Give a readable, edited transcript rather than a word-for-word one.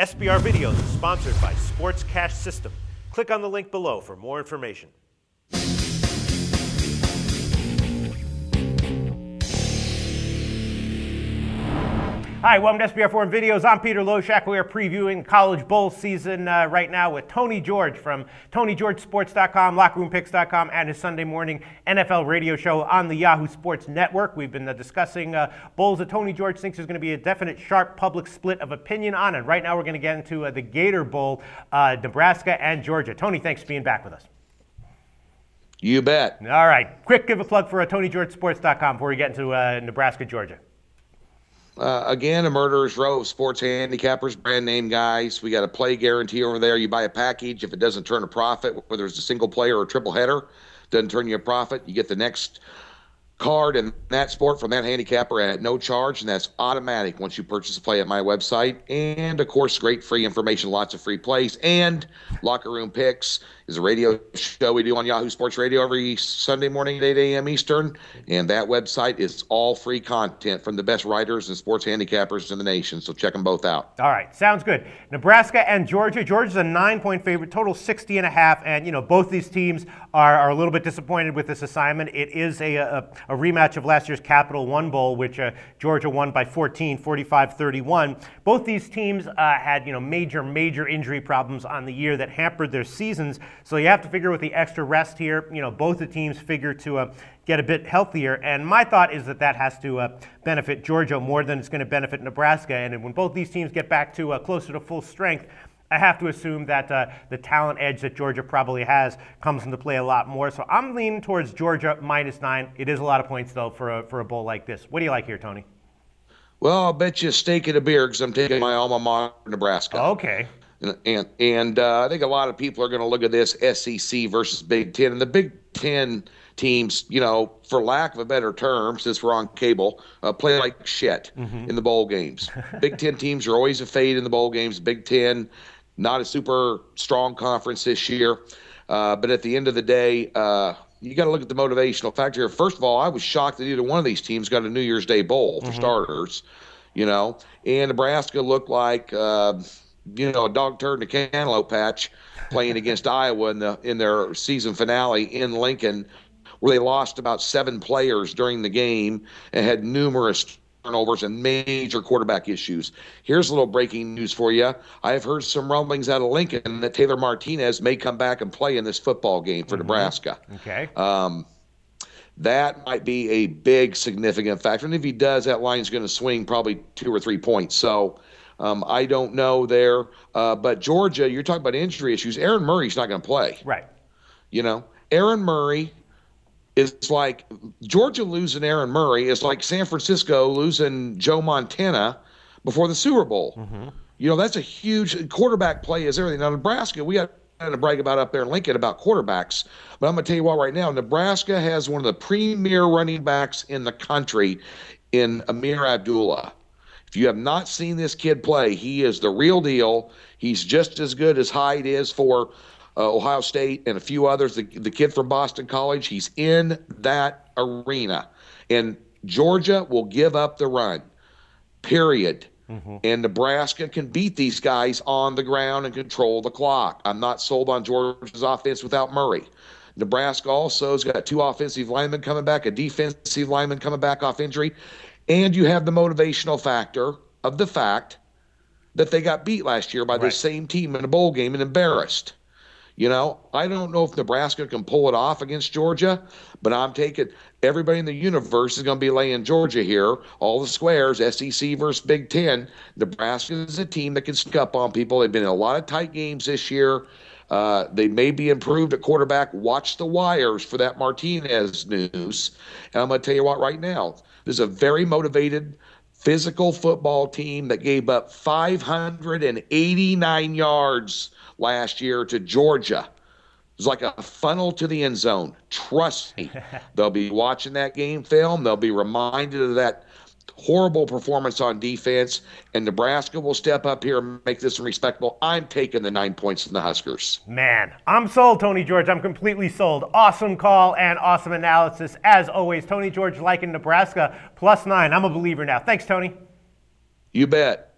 SBR Videos is sponsored by Sports Cash System. Click on the link below for more information. Hi, welcome to SBR Forum Videos. I'm Peter Loshak. We are previewing College Bowl season right now with Tony George from TonyGeorgeSports.com, LockerRoomPicks.com, and his Sunday morning NFL radio show on the Yahoo Sports Network. We've been discussing bowls that Tony George thinks is going to be a definite, sharp public split of opinion on. And right now we're going to get into the Gator Bowl, Nebraska and Georgia. Tony, thanks for being back with us. You bet. All right. Quick give a plug for TonyGeorgeSports.com before we get into Nebraska, Georgia. Again, a murderer's row of sports handicappers, brand name guys. We got a play guarantee over there. You buy a package. If it doesn't turn a profit, whether it's a single player or a triple header, doesn't turn you a profit, you get the next card in that sport from that handicapper at no charge, and that's automatic once you purchase a play at my website. And, of course, great free information, lots of free plays. And Locker Room Picks is a radio show we do on Yahoo Sports Radio every Sunday morning at 8 a.m. Eastern. And that website is all free content from the best writers and sports handicappers in the nation. So check them both out. All right, sounds good. Nebraska and Georgia. Georgia's a 9-point favorite, total 60.5. And, you know, both these teams are a little bit disappointed with this assignment. It is a rematch of last year's Capital One Bowl, which Georgia won by 14, 45-31. Both these teams had, you know, major injury problems on the year that hampered their seasons. So you have to figure with the extra rest here, you know, both the teams figure to get a bit healthier. And my thought is that has to benefit Georgia more than it's going to benefit Nebraska. And when both these teams get back to closer to full strength, I have to assume that the talent edge that Georgia probably has comes into play a lot more. So I'm leaning towards Georgia -9. It is a lot of points, though, for a bowl like this. What do you like here, Tony? Well, I'll bet you a steak and a beer because I'm taking my alma mater, Nebraska. Okay. And I think a lot of people are going to look at this SEC versus Big Ten. And the Big Ten teams, you know, for lack of a better term, since we're on cable, play like shit in the bowl games. Big Ten teams are always a fade in the bowl games. Big Ten, not a super strong conference this year. But at the end of the day, you got to look at the motivational factor here. First of all, I was shocked that either one of these teams got a New Year's Day bowl for starters, you know. And Nebraska looked like you know, a dog turd in a cantaloupe patch playing against Iowa in their season finale in Lincoln, where they lost about 7 players during the game and had numerous turnovers and major quarterback issues. Here's a little breaking news for you. I have heard some rumblings out of Lincoln that Taylor Martinez may come back and play in this football game for Nebraska. Okay. That might be a big, significant factor. And if he does, that line's going to swing probably 2 or 3 points. So I don't know there. But Georgia, you're talking about injury issues. Aaron Murray's not going to play. Right. You know, Aaron Murray is like Georgia losing Aaron Murray is like San Francisco losing Joe Montana before the Super Bowl. You know, that's a huge quarterback play is everything. Now, Nebraska, we got to brag about up there in Lincoln about quarterbacks. But I'm going to tell you what right now, Nebraska has one of the premier running backs in the country in Amir Abdullah. If you have not seen this kid play, he is the real deal. He's just as good as Hyde is for Ohio State and a few others. The kid from Boston College, he's in that arena. And Georgia will give up the run, period. And Nebraska can beat these guys on the ground and control the clock. I'm not sold on Georgia's offense without Murray. Nebraska also has got 2 offensive linemen coming back, a defensive lineman coming back off injury. And you have the motivational factor of the fact that they got beat last year by the same team in a bowl game and embarrassed. You know, I don't know if Nebraska can pull it off against Georgia, but I'm taking everybody in the universe is going to be laying Georgia here. All the squares, SEC versus Big Ten. Nebraska is a team that can stick up on people. They've been in a lot of tight games this year. They may be improved at quarterback. Watch the wires for that Martinez news. And I'm going to tell you what right now. This is a very motivated, physical football team that gave up 589 yards last year to Georgia. It was like a funnel to the end zone. Trust me. They'll be watching that game film. They'll be reminded of that horrible performance on defense, and Nebraska will step up here and make this respectable. I'm taking the 9 points from the Huskers. Man, I'm sold, Tony George. I'm completely sold. Awesome call and awesome analysis. As always, Tony George liking Nebraska +9. I'm a believer now. Thanks, Tony. You bet.